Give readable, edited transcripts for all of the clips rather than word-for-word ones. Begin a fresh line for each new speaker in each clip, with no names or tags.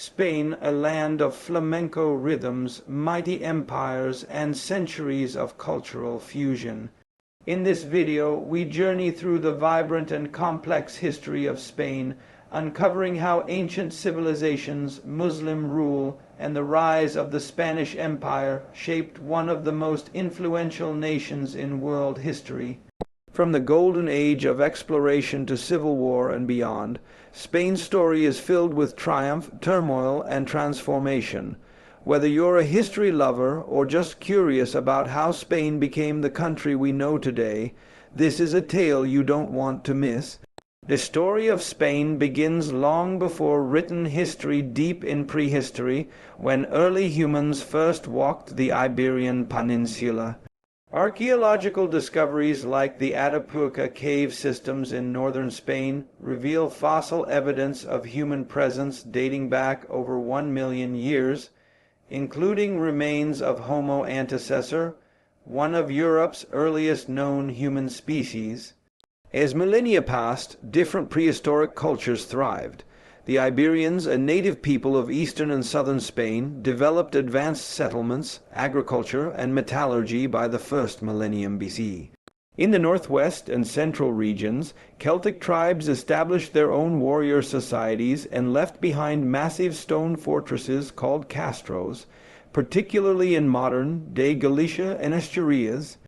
Spain, a land of flamenco rhythms, mighty empires, and centuries of cultural fusion. In this video, we journey through the vibrant and complex history of Spain, uncovering how ancient civilizations, Muslim rule, and the rise of the Spanish Empire shaped one of the most influential nations in world history. From the Golden Age of exploration to civil war and beyond, Spain's story is filled with triumph, turmoil, and transformation. Whether you're a history lover or just curious about how Spain became the country we know today, this is a tale you don't want to miss. The story of Spain begins long before written history, deep in prehistory, when early humans first walked the Iberian Peninsula. Archaeological discoveries like the Atapuerca cave systems in northern Spain reveal fossil evidence of human presence dating back over 1 million years, including remains of Homo antecessor, one of Europe's earliest known human species. As millennia passed, different prehistoric cultures thrived. The Iberians, a native people of eastern and southern Spain, developed advanced settlements, agriculture, and metallurgy by the first millennium BC. In the northwest and central regions, Celtic tribes established their own warrior societies and left behind massive stone fortresses called castros, particularly in modern-day Galicia and Asturias.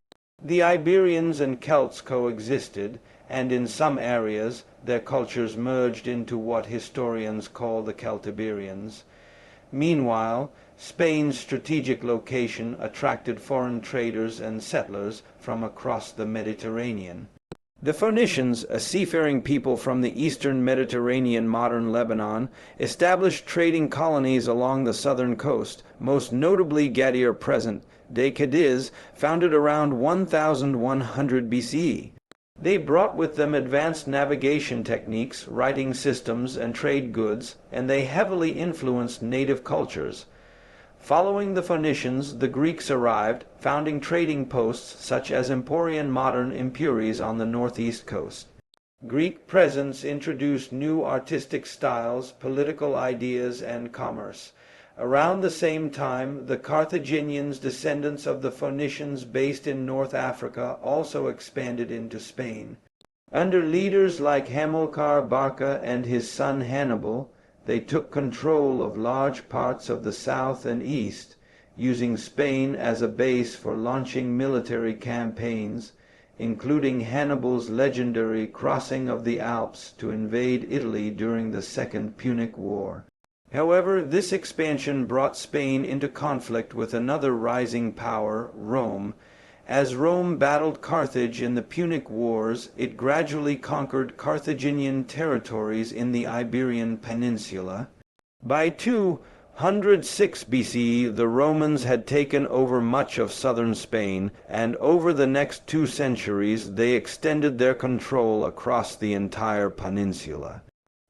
The Iberians and Celts coexisted, and in some areas their cultures merged into what historians call the Celtiberians. Meanwhile, Spain's strategic location attracted foreign traders and settlers from across the Mediterranean. The Phoenicians, a seafaring people from the eastern Mediterranean modern Lebanon, established trading colonies along the southern coast, most notably Gadir present de Cadiz, founded around 1100 BCE. They brought with them advanced navigation techniques, writing systems, and trade goods, and they heavily influenced native cultures. Following the Phoenicians, the Greeks arrived, founding trading posts such as Emporian modern Impuries on the northeast coast. Greek presence introduced new artistic styles, political ideas, and commerce. Around the same time, the Carthaginians, descendants of the Phoenicians based in North Africa, also expanded into Spain. Under leaders like Hamilcar Barca and his son Hannibal, they took control of large parts of the south and east, using Spain as a base for launching military campaigns, including Hannibal's legendary crossing of the Alps to invade Italy during the Second Punic War. However, this expansion brought Spain into conflict with another rising power, Rome. As Rome battled Carthage in the Punic Wars, it gradually conquered Carthaginian territories in the Iberian Peninsula. By 206 BC, the Romans had taken over much of southern Spain, and over the next 2 centuries they extended their control across the entire peninsula.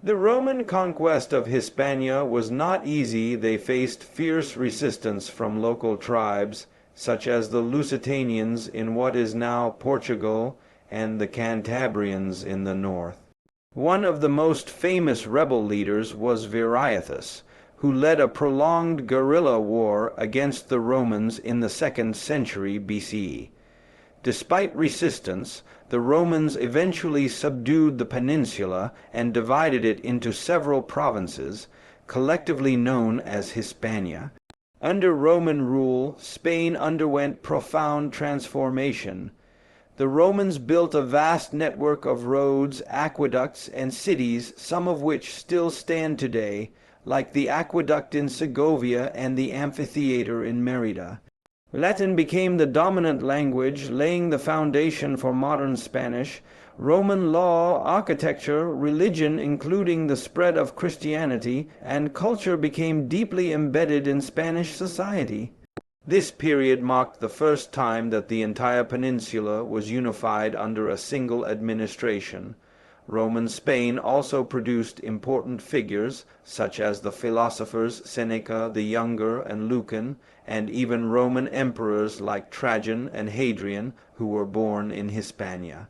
The Roman conquest of Hispania was not easy. They faced fierce resistance from local tribes, such as the Lusitanians in what is now Portugal and the Cantabrians in the north. One of the most famous rebel leaders was Viriathus, who led a prolonged guerrilla war against the Romans in the 2nd century BC. Despite resistance, the Romans eventually subdued the peninsula and divided it into several provinces, collectively known as Hispania. Under Roman rule, Spain underwent profound transformation. The Romans built a vast network of roads, aqueducts, and cities, some of which still stand today, like the aqueduct in Segovia and the amphitheater in Merida. Latin became the dominant language, laying the foundation for modern Spanish. Roman law, architecture, religion, including the spread of Christianity, and culture became deeply embedded in Spanish society. This period marked the first time that the entire peninsula was unified under a single administration. Roman Spain also produced important figures, such as the philosophers Seneca the Younger and Lucan, and even Roman emperors like Trajan and Hadrian, who were born in Hispania.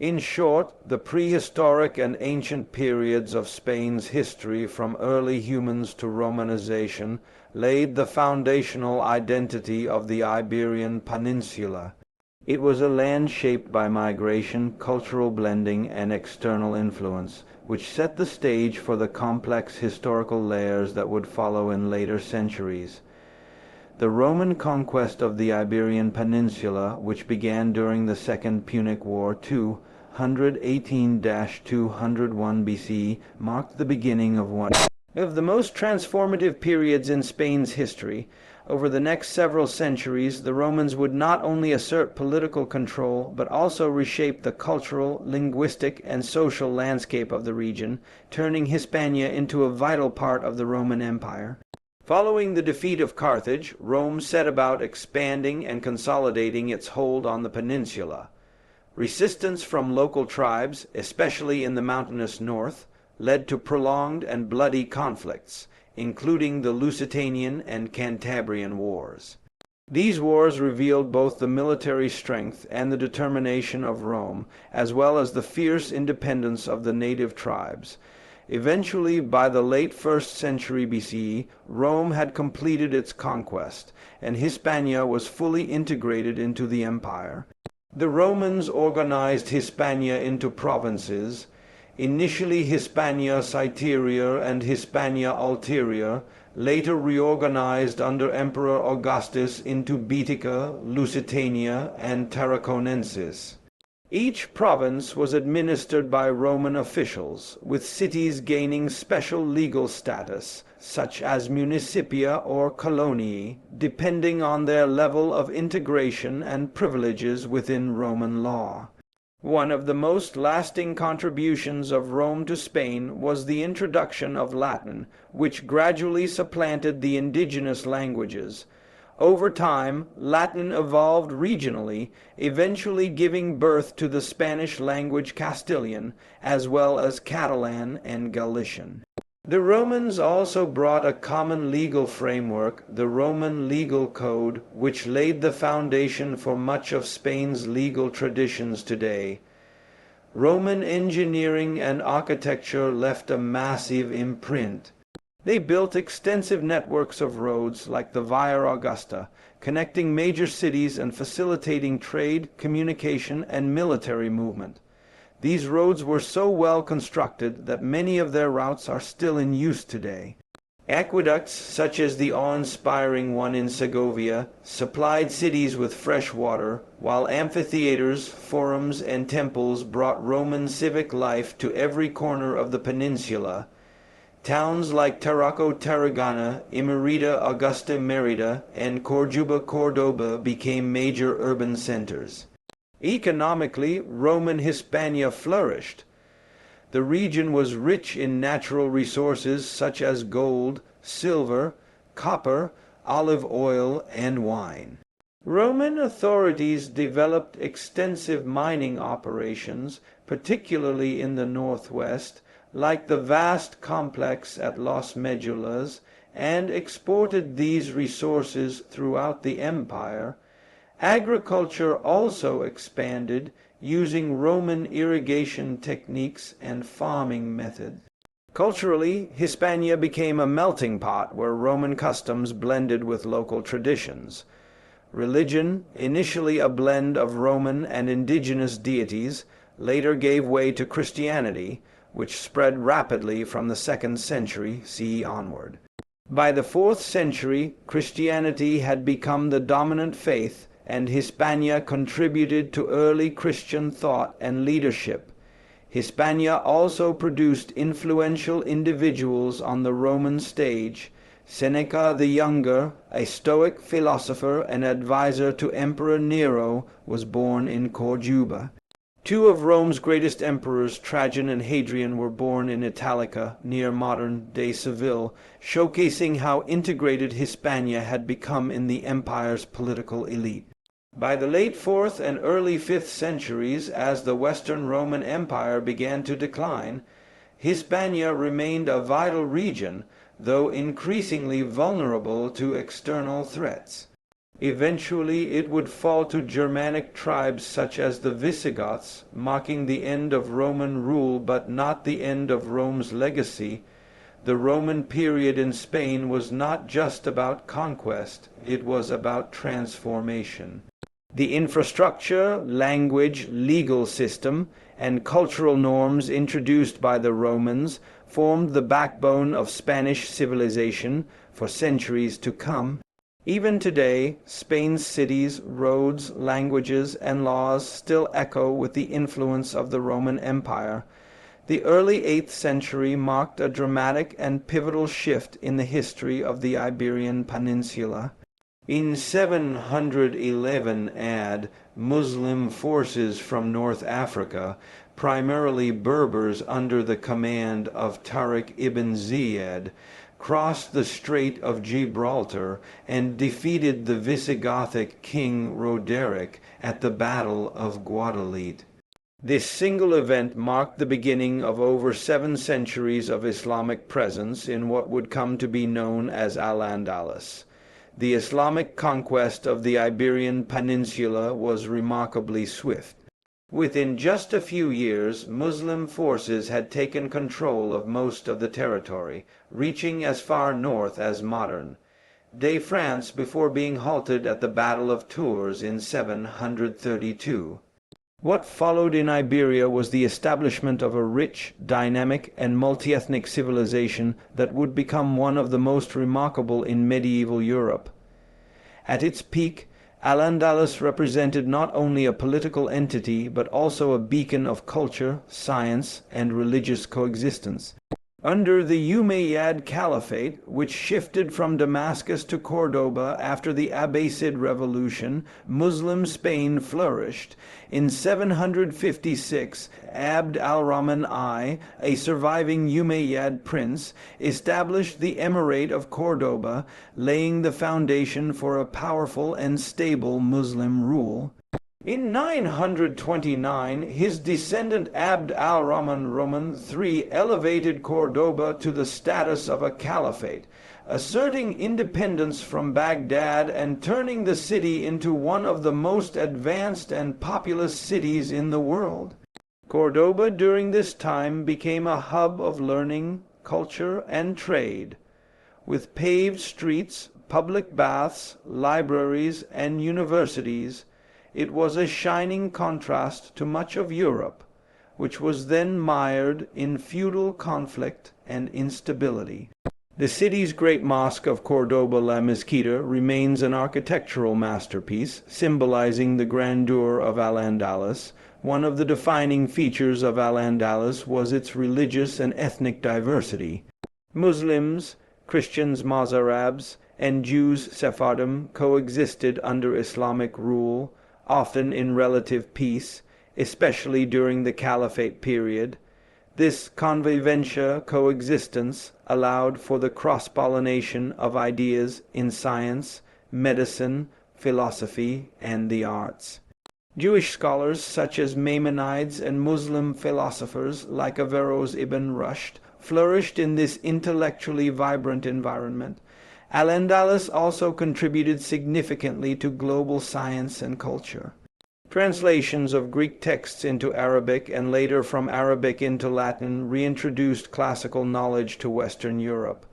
In short, the prehistoric and ancient periods of Spain's history, from early humans to Romanization, laid the foundational identity of the Iberian Peninsula. It was a land shaped by migration, cultural blending, and external influence, which set the stage for the complex historical layers that would follow in later centuries. The Roman conquest of the Iberian Peninsula, which began during the Second Punic War 218–201 BC, marked the beginning of one of the most transformative periods in Spain's history. Over the next several centuries, the Romans would not only assert political control, but also reshape the cultural, linguistic, and social landscape of the region, turning Hispania into a vital part of the Roman Empire. Following the defeat of Carthage, Rome set about expanding and consolidating its hold on the peninsula. Resistance from local tribes, especially in the mountainous north, led to prolonged and bloody conflicts, including the Lusitanian and Cantabrian Wars. These wars revealed both the military strength and the determination of Rome, as well as the fierce independence of the native tribes. Eventually, by the late 1st century BC, Rome had completed its conquest, and Hispania was fully integrated into the empire. The Romans organized Hispania into provinces, initially Hispania Citerior and Hispania Ulterior, later reorganized under Emperor Augustus into Baetica, Lusitania, and Tarraconensis. Each province was administered by Roman officials, with cities gaining special legal status, such as municipia or coloniae, depending on their level of integration and privileges within Roman law. One of the most lasting contributions of Rome to Spain was the introduction of Latin, which gradually supplanted the indigenous languages. Over time, Latin evolved regionally, eventually giving birth to the Spanish language Castilian, as well as Catalan and Galician. The Romans also brought a common legal framework, the Roman Legal Code, which laid the foundation for much of Spain's legal traditions today. Roman engineering and architecture left a massive imprint. They built extensive networks of roads like the Via Augusta, connecting major cities and facilitating trade, communication, and military movement. These roads were so well constructed that many of their routes are still in use today. Aqueducts, such as the awe-inspiring one in Segovia, supplied cities with fresh water, while amphitheaters, forums, and temples brought Roman civic life to every corner of the peninsula. Towns like Tarraco Tarragona, Imerida Augusta Merida, and Corduba Cordoba became major urban centers. Economically, Roman Hispania flourished. The region was rich in natural resources such as gold, silver, copper, olive oil, and wine. Roman authorities developed extensive mining operations, particularly in the northwest, like the vast complex at Las Medulas, and exported these resources throughout the empire. Agriculture also expanded, using Roman irrigation techniques and farming methods. Culturally, Hispania became a melting pot where Roman customs blended with local traditions. Religion, initially a blend of Roman and indigenous deities, later gave way to Christianity, which spread rapidly from the 2nd century CE onward. By the 4th century, Christianity had become the dominant faith, and Hispania contributed to early Christian thought and leadership. Hispania also produced influential individuals on the Roman stage. Seneca the Younger, a Stoic philosopher and advisor to Emperor Nero, was born in Corduba. Two of Rome's greatest emperors, Trajan and Hadrian, were born in Italica, near modern-day Seville, showcasing how integrated Hispania had become in the empire's political elite. By the late 4th and early 5th centuries, as the Western Roman Empire began to decline, Hispania remained a vital region, though increasingly vulnerable to external threats. Eventually it would fall to Germanic tribes such as the Visigoths, marking the end of Roman rule but not the end of Rome's legacy. The Roman period in Spain was not just about conquest, it was about transformation. The infrastructure, language, legal system, and cultural norms introduced by the Romans formed the backbone of Spanish civilization for centuries to come. Even today, Spain's cities, roads, languages, and laws still echo with the influence of the Roman Empire. The early 8th century marked a dramatic and pivotal shift in the history of the Iberian Peninsula. In 711 AD, Muslim forces from North Africa, primarily Berbers under the command of Tariq ibn Ziyad, crossed the Strait of Gibraltar and defeated the Visigothic king Roderick at the Battle of Guadalete. This single event marked the beginning of over 7 centuries of Islamic presence in what would come to be known as Al-Andalus. The Islamic conquest of the Iberian Peninsula was remarkably swift. Within just a few years, Muslim forces had taken control of most of the territory, reaching as far north as modern France before being halted at the Battle of Tours in 732. What followed in Iberia was the establishment of a rich, dynamic, and multi-ethnic civilization that would become one of the most remarkable in medieval Europe. At its peak, Al-Andalus represented not only a political entity but also a beacon of culture, science, and religious coexistence. Under the Umayyad Caliphate, which shifted from Damascus to Cordoba after the Abbasid Revolution, Muslim Spain flourished. In 756, Abd al-Rahman I, a surviving Umayyad prince, established the Emirate of Cordoba, laying the foundation for a powerful and stable Muslim rule. In 929, his descendant Abd al-Rahman III elevated Cordoba to the status of a caliphate, asserting independence from Baghdad and turning the city into one of the most advanced and populous cities in the world. Cordoba during this time became a hub of learning, culture, and trade. With paved streets, public baths, libraries, and universities, it was a shining contrast to much of Europe, which was then mired in feudal conflict and instability. The city's great mosque of Cordoba la Mezquita remains an architectural masterpiece, symbolizing the grandeur of Al-Andalus. One of the defining features of Al-Andalus was its religious and ethnic diversity. Muslims, Christians Mozarabs, and Jews Sephardim coexisted under Islamic rule, often in relative peace, especially during the Caliphate period. This convivencia coexistence allowed for the cross-pollination of ideas in science, medicine, philosophy, and the arts. Jewish scholars such as Maimonides and Muslim philosophers like Averroes Ibn Rushd flourished in this intellectually vibrant environment. Al-Andalus also contributed significantly to global science and culture. Translations of Greek texts into Arabic and later from Arabic into Latin reintroduced classical knowledge to Western Europe.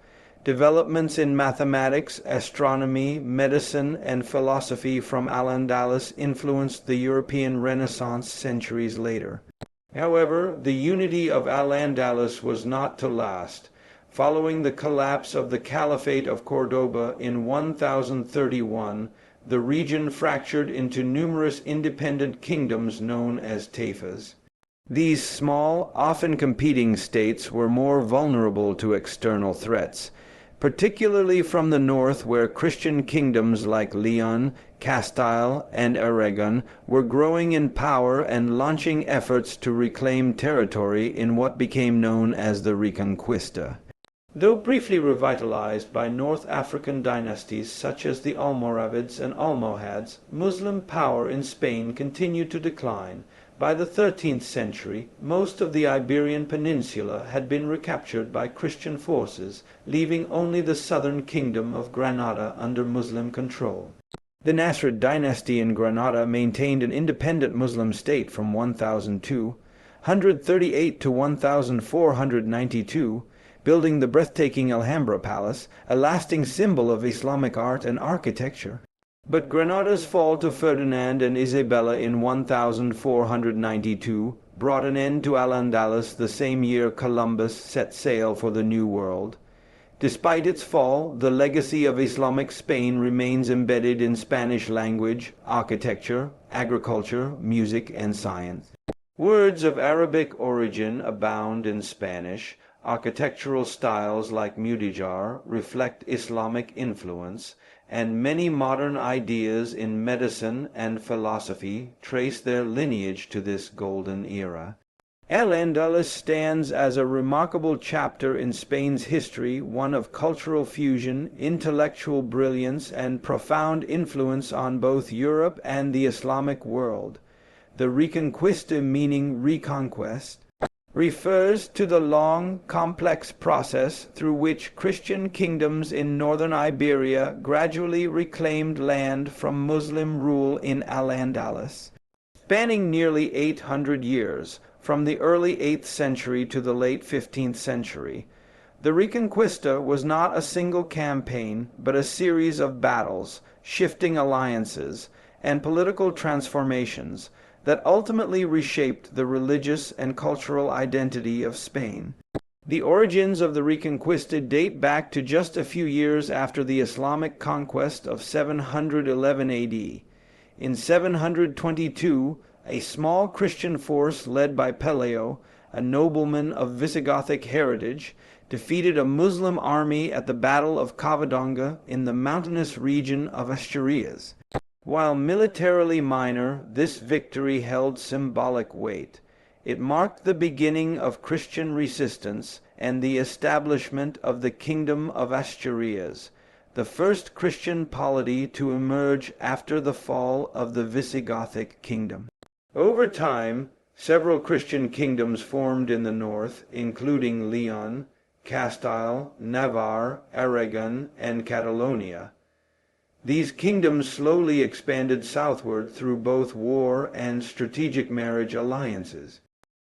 Developments in mathematics, astronomy, medicine, and philosophy from Al-Andalus influenced the European Renaissance centuries later. However, the unity of Al-Andalus was not to last. Following the collapse of the Caliphate of Cordoba in 1031, the region fractured into numerous independent kingdoms known as taifas. These small, often competing states were more vulnerable to external threats, particularly from the north where Christian kingdoms like Leon, Castile, and Aragon were growing in power and launching efforts to reclaim territory in what became known as the Reconquista. Though briefly revitalized by North African dynasties such as the Almoravids and Almohads, Muslim power in Spain continued to decline. By the 13th century, most of the Iberian Peninsula had been recaptured by Christian forces, leaving only the southern kingdom of Granada under Muslim control. The Nasrid dynasty in Granada maintained an independent Muslim state from 1238 to 1492, building the breathtaking Alhambra Palace, a lasting symbol of Islamic art and architecture. But Granada's fall to Ferdinand and Isabella in 1492 brought an end to Al-Andalus the same year Columbus set sail for the New World. Despite its fall, the legacy of Islamic Spain remains embedded in Spanish language, architecture, agriculture, music, and science. Words of Arabic origin abound in Spanish. Architectural styles like Mudejar reflect Islamic influence, and many modern ideas in medicine and philosophy trace their lineage to this golden era. Al-Andalus stands as a remarkable chapter in Spain's history, one of cultural fusion, intellectual brilliance, and profound influence on both Europe and the Islamic world. The Reconquista, meaning reconquest, refers to the long, complex process through which Christian kingdoms in northern Iberia gradually reclaimed land from Muslim rule in Al-Andalus. Spanning nearly 800 years, from the early 8th century to the late 15th century, the Reconquista was not a single campaign, but a series of battles, shifting alliances, and political transformations that ultimately reshaped the religious and cultural identity of Spain. The origins of the Reconquista date back to just a few years after the Islamic conquest of 711 AD. In 722, a small Christian force led by Peleo, a nobleman of Visigothic heritage, defeated a Muslim army at the Battle of Covadonga in the mountainous region of Asturias. While militarily minor, this victory held symbolic weight. It marked the beginning of Christian resistance and the establishment of the Kingdom of Asturias, the first Christian polity to emerge after the fall of the Visigothic Kingdom. Over time, several Christian kingdoms formed in the north, including Leon, Castile, Navarre, Aragon, and Catalonia. These kingdoms slowly expanded southward through both war and strategic marriage alliances.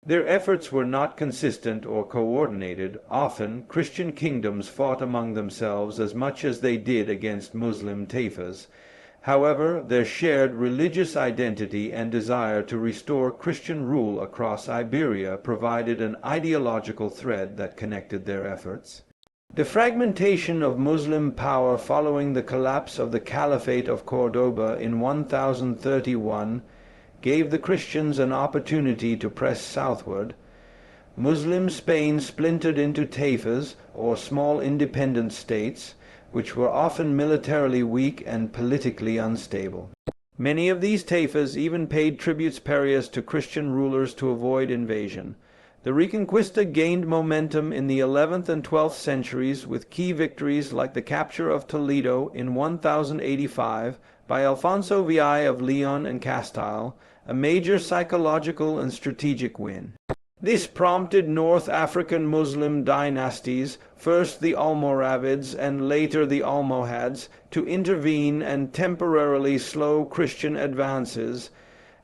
Their efforts were not consistent or coordinated. Often, Christian kingdoms fought among themselves as much as they did against Muslim taifas. However, their shared religious identity and desire to restore Christian rule across Iberia provided an ideological thread that connected their efforts. The fragmentation of Muslim power following the collapse of the Caliphate of Cordoba in 1031 gave the Christians an opportunity to press southward. Muslim Spain splintered into taifas, or small independent states, which were often militarily weak and politically unstable. Many of these taifas even paid tribute spurious to Christian rulers to avoid invasion. The Reconquista gained momentum in the 11th and 12th centuries with key victories like the capture of Toledo in 1085 by Alfonso VI of Leon and Castile, a major psychological and strategic win. This prompted North African Muslim dynasties, first the Almoravids and later the Almohads, to intervene and temporarily slow Christian advances.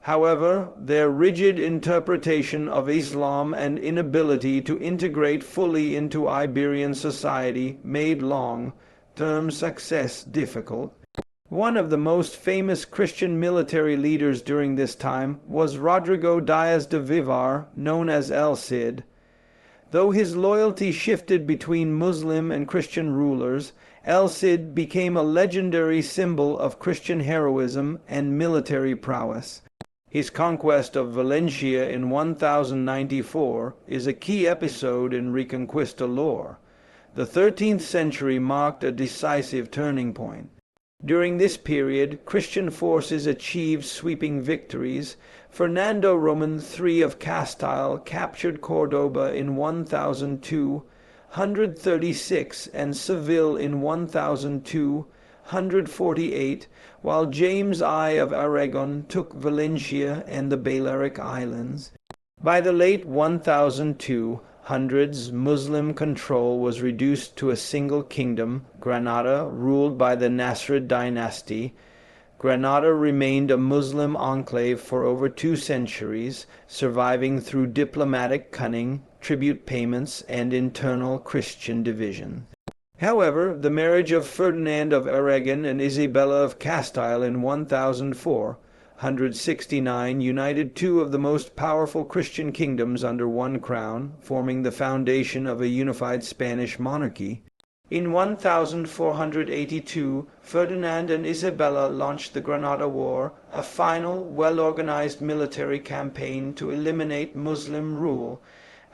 However, their rigid interpretation of Islam and inability to integrate fully into Iberian society made long-term success difficult. One of the most famous Christian military leaders during this time was Rodrigo Diaz de Vivar, known as El Cid. Though his loyalty shifted between Muslim and Christian rulers, El Cid became a legendary symbol of Christian heroism and military prowess. His conquest of Valencia in 1094 is a key episode in Reconquista lore. The 13th century marked a decisive turning point. During this period, Christian forces achieved sweeping victories. Fernando Roman III of Castile captured Cordoba in 1236 and Seville in 1248, while James I of Aragon took Valencia and the Balearic Islands. By the late 1200s, Muslim control was reduced to a single kingdom, Granada, ruled by the Nasrid dynasty. Granada remained a Muslim enclave for over 2 centuries, surviving through diplomatic cunning, tribute payments, and internal Christian division. However, the marriage of Ferdinand of Aragon and Isabella of Castile in 1469 united two of the most powerful Christian kingdoms under one crown, forming the foundation of a unified Spanish monarchy. In 1482, Ferdinand and Isabella launched the Granada War, a final, well-organized military campaign to eliminate Muslim rule.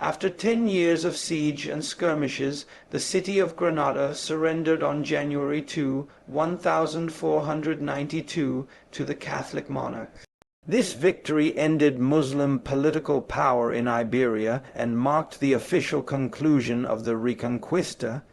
After 10 years of siege and skirmishes, the city of Granada surrendered on January 2, 1492, to the Catholic monarchs. This victory ended Muslim political power in Iberia and marked the official conclusion of the Reconquista.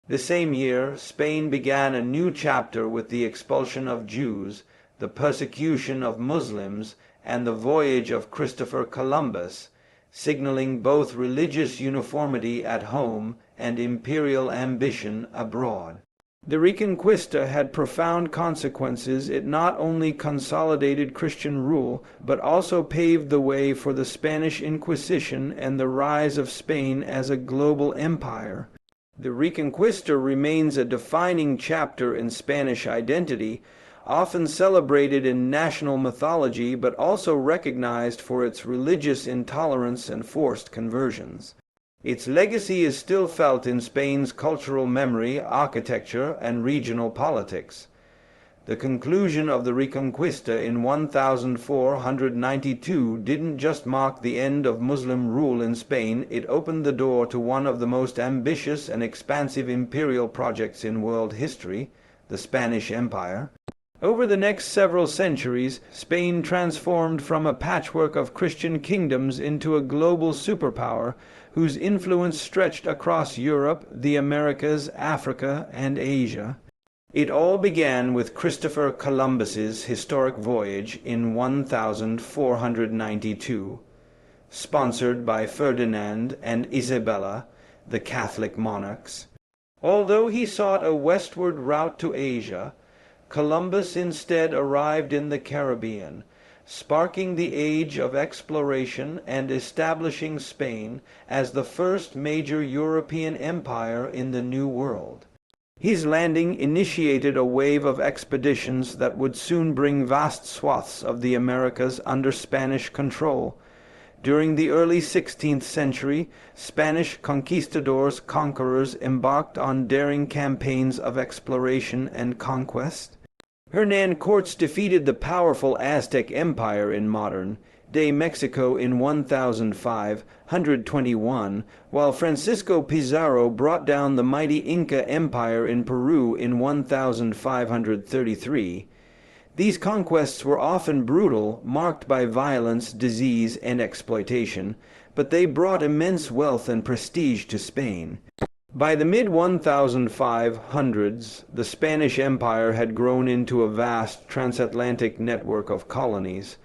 The same year, Spain began a new chapter with the expulsion of Jews, the persecution of Muslims, and the voyage of Christopher Columbus, signaling both religious uniformity at home and imperial ambition abroad. The Reconquista had profound consequences. It not only consolidated Christian rule, but also paved the way for the Spanish Inquisition and the rise of Spain as a global empire. The Reconquista remains a defining chapter in Spanish identity, often celebrated in national mythology but also recognized for its religious intolerance and forced conversions. Its legacy is still felt in Spain's cultural memory, architecture, and regional politics. The conclusion of the Reconquista in 1492 didn't just mark the end of Muslim rule in Spain, it opened the door to one of the most ambitious and expansive imperial projects in world history, the Spanish Empire. Over the next several centuries, Spain transformed from a patchwork of Christian kingdoms into a global superpower whose influence stretched across Europe, the Americas, Africa, and Asia. It all began with Christopher Columbus's historic voyage in 1492, sponsored by Ferdinand and Isabella, the Catholic monarchs. Although he sought a westward route to Asia, Columbus instead arrived in the Caribbean, sparking the age of exploration and establishing Spain as the first major European empire in the New World. His landing initiated a wave of expeditions that would soon bring vast swaths of the Americas under Spanish control. During the early 16th century, Spanish conquistadors embarked on daring campaigns of exploration and conquest. Hernán Cortés defeated the powerful Aztec Empire in modern-day Mexico in 1521, while Francisco Pizarro brought down the mighty Inca Empire in Peru in 1533. These conquests were often brutal, marked by violence, disease, and exploitation, but they brought immense wealth and prestige to Spain. By the mid-1500s, the Spanish Empire had grown into a vast transatlantic network of colonies.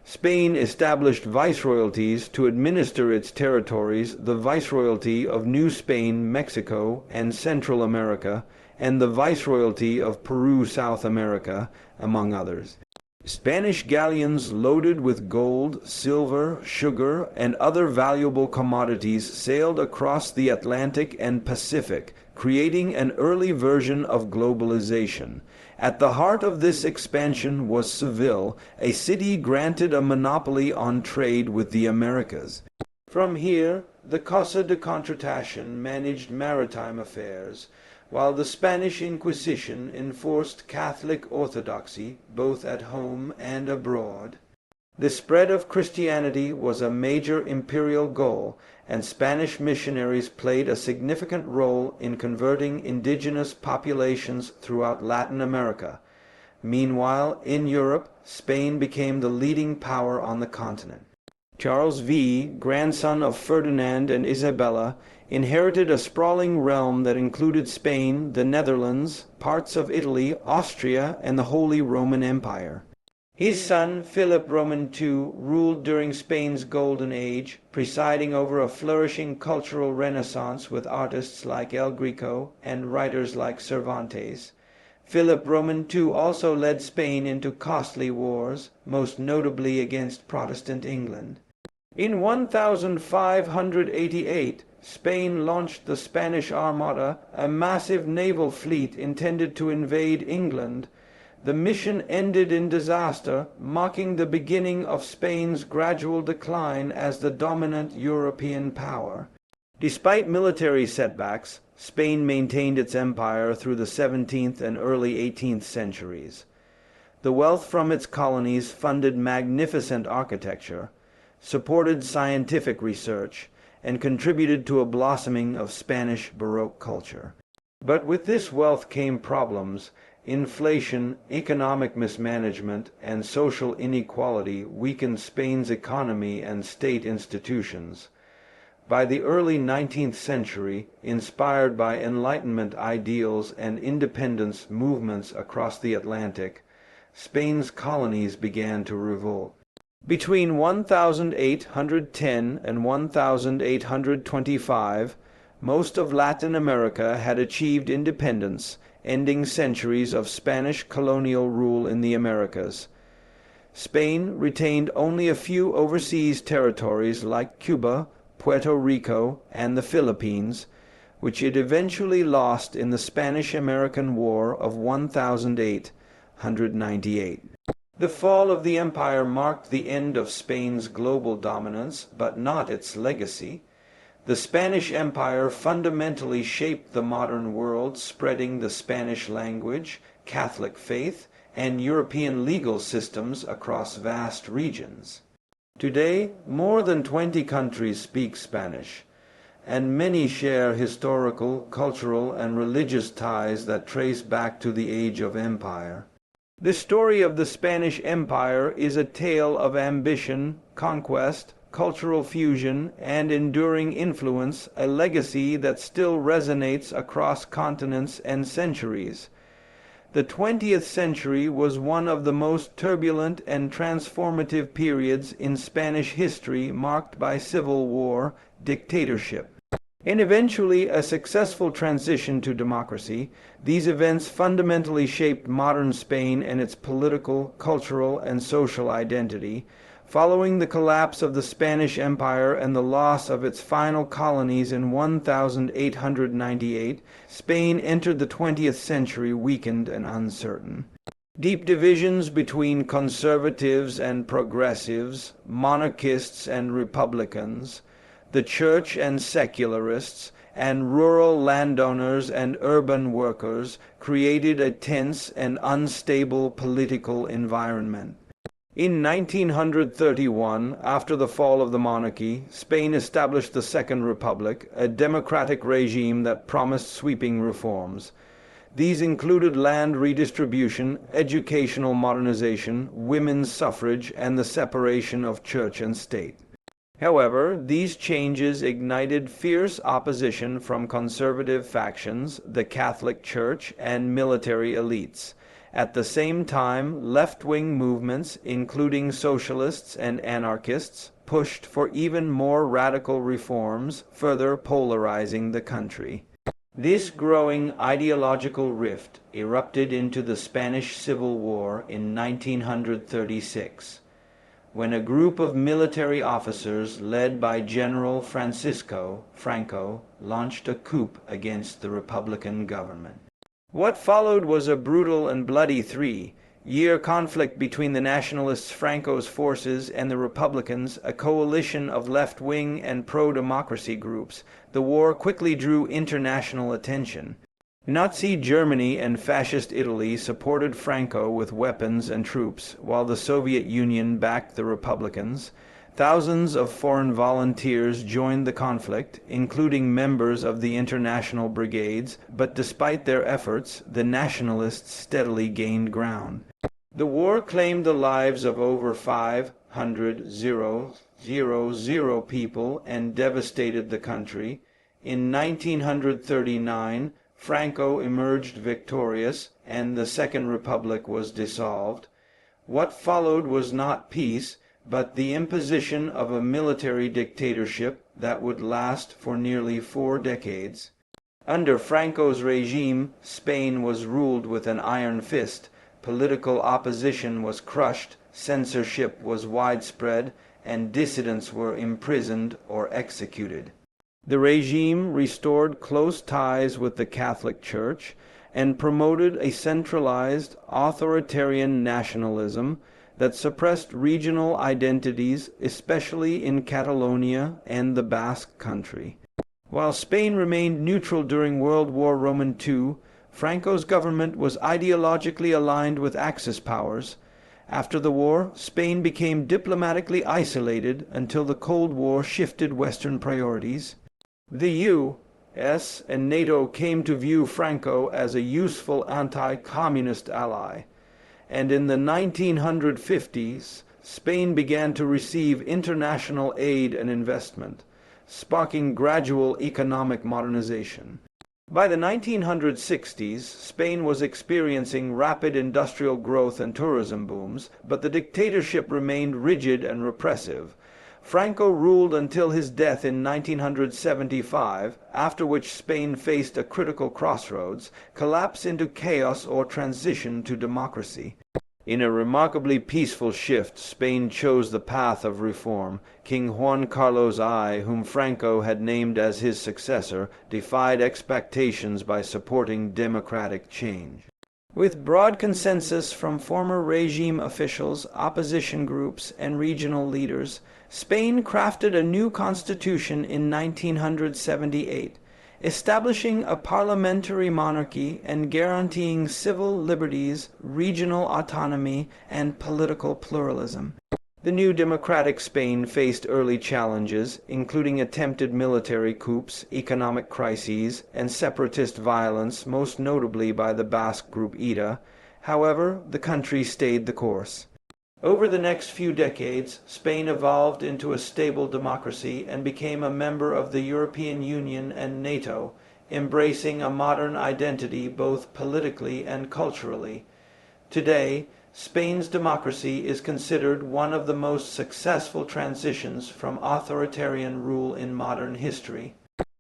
Spain established viceroyalties to administer its territories, the Viceroyalty of New Spain, Mexico, and Central America, and the Viceroyalty of Peru, South America, among others. Spanish galleons loaded with gold, silver, sugar, and other valuable commodities sailed across the Atlantic and Pacific, creating an early version of globalization. At the heart of this expansion was Seville, a city granted a monopoly on trade with the Americas. From here, the Casa de Contratación managed maritime affairs, while the Spanish Inquisition enforced Catholic orthodoxy both at home and abroad. The spread of Christianity was a major imperial goal, and Spanish missionaries played a significant role in converting indigenous populations throughout Latin America. Meanwhile, in Europe, Spain became the leading power on the continent. Charles V, grandson of Ferdinand and Isabella, inherited a sprawling realm that included Spain, the Netherlands, parts of Italy, Austria, and the Holy Roman Empire. His son, Philip Roman II, ruled during Spain's Golden Age, presiding over a flourishing cultural renaissance with artists like El Greco and writers like Cervantes. Philip Roman II also led Spain into costly wars, most notably against Protestant England. In 1588, Spain launched the Spanish Armada, a massive naval fleet intended to invade England. The mission ended in disaster, marking the beginning of Spain's gradual decline as the dominant European power. Despite military setbacks, Spain maintained its empire through the 17th and early 18th centuries. The wealth from its colonies funded magnificent architecture, supported scientific research, and contributed to a blossoming of Spanish Baroque culture. But with this wealth came problems. Inflation, economic mismanagement, and social inequality weakened Spain's economy and state institutions. By the early 19th century, inspired by Enlightenment ideals and independence movements across the Atlantic, Spain's colonies began to revolt. Between 1810 and 1825, most of Latin America had achieved independence, ending centuries of Spanish colonial rule in the Americas. Spain retained only a few overseas territories like Cuba, Puerto Rico, and the Philippines, which it eventually lost in the Spanish-American War of 1898. The fall of the empire marked the end of Spain's global dominance, but not its legacy. The Spanish Empire fundamentally shaped the modern world, spreading the Spanish language, Catholic faith, and European legal systems across vast regions. Today, more than 20 countries speak Spanish, and many share historical, cultural, and religious ties that trace back to the age of empire. The story of the Spanish Empire is a tale of ambition, conquest, cultural fusion, and enduring influence, a legacy that still resonates across continents and centuries. The 20th century was one of the most turbulent and transformative periods in Spanish history, marked by civil war, dictatorship, and eventually a successful transition to democracy. These events fundamentally shaped modern Spain and its political, cultural, and social identity. Following the collapse of the Spanish Empire and the loss of its final colonies in 1898, Spain entered the 20th century weakened and uncertain. Deep divisions between conservatives and progressives, monarchists and republicans, the church and secularists, and rural landowners and urban workers created a tense and unstable political environment. In 1931, after the fall of the monarchy, Spain established the Second Republic, a democratic regime that promised sweeping reforms. These included land redistribution, educational modernization, women's suffrage, and the separation of church and state. However, these changes ignited fierce opposition from conservative factions, the Catholic Church, and military elites. At the same time, left-wing movements, including socialists and anarchists, pushed for even more radical reforms, further polarizing the country. This growing ideological rift erupted into the Spanish Civil War in 1936. When a group of military officers led by General Francisco Franco launched a coup against the Republican government. What followed was a brutal and bloody three-year conflict between the nationalists Franco's forces and the Republicans, a coalition of left-wing and pro-democracy groups. The war quickly drew international attention. Nazi Germany and Fascist Italy supported Franco with weapons and troops, while the Soviet Union backed the Republicans. Thousands of foreign volunteers joined the conflict, including members of the international brigades, but despite their efforts, the nationalists steadily gained ground. The war claimed the lives of over 500,000 people and devastated the country. In 1939, Franco emerged victorious, and the Second Republic was dissolved. What followed was not peace, but the imposition of a military dictatorship that would last for nearly 4 decades. Under Franco's regime, Spain was ruled with an iron fist, political opposition was crushed, censorship was widespread, and dissidents were imprisoned or executed. The regime restored close ties with the Catholic Church and promoted a centralized, authoritarian nationalism that suppressed regional identities, especially in Catalonia and the Basque Country. While Spain remained neutral during World War II, Franco's government was ideologically aligned with Axis powers. After the war, Spain became diplomatically isolated until the Cold War shifted Western priorities. The U.S. and NATO came to view Franco as a useful anti-communist ally, and in the 1950s, Spain began to receive international aid and investment, sparking gradual economic modernization. By the 1960s, Spain was experiencing rapid industrial growth and tourism booms, but the dictatorship remained rigid and repressive. Franco ruled until his death in 1975, after which Spain faced a critical crossroads, collapse into chaos or transition to democracy. In a remarkably peaceful shift, Spain chose the path of reform. King Juan Carlos I, whom Franco had named as his successor, defied expectations by supporting democratic change. With broad consensus from former regime officials, opposition groups, and regional leaders, Spain crafted a new constitution in 1978, establishing a parliamentary monarchy and guaranteeing civil liberties, regional autonomy, and political pluralism. The new democratic Spain faced early challenges, including attempted military coups, economic crises, and separatist violence, most notably by the Basque group ETA. However, the country stayed the course. Over the next few decades, Spain evolved into a stable democracy and became a member of the European Union and NATO, embracing a modern identity both politically and culturally. Today, Spain's democracy is considered one of the most successful transitions from authoritarian rule in modern history.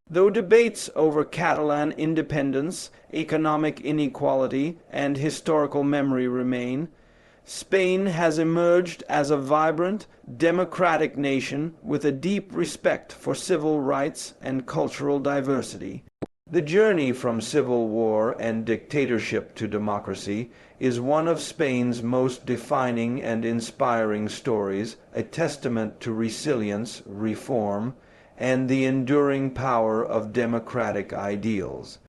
Though debates over Catalan independence, economic inequality, and historical memory remain, Spain has emerged as a vibrant, democratic nation with a deep respect for civil rights and cultural diversity. The journey from civil war and dictatorship to democracy is one of Spain's most defining and inspiring stories, a testament to resilience, reform, and the enduring power of democratic ideals.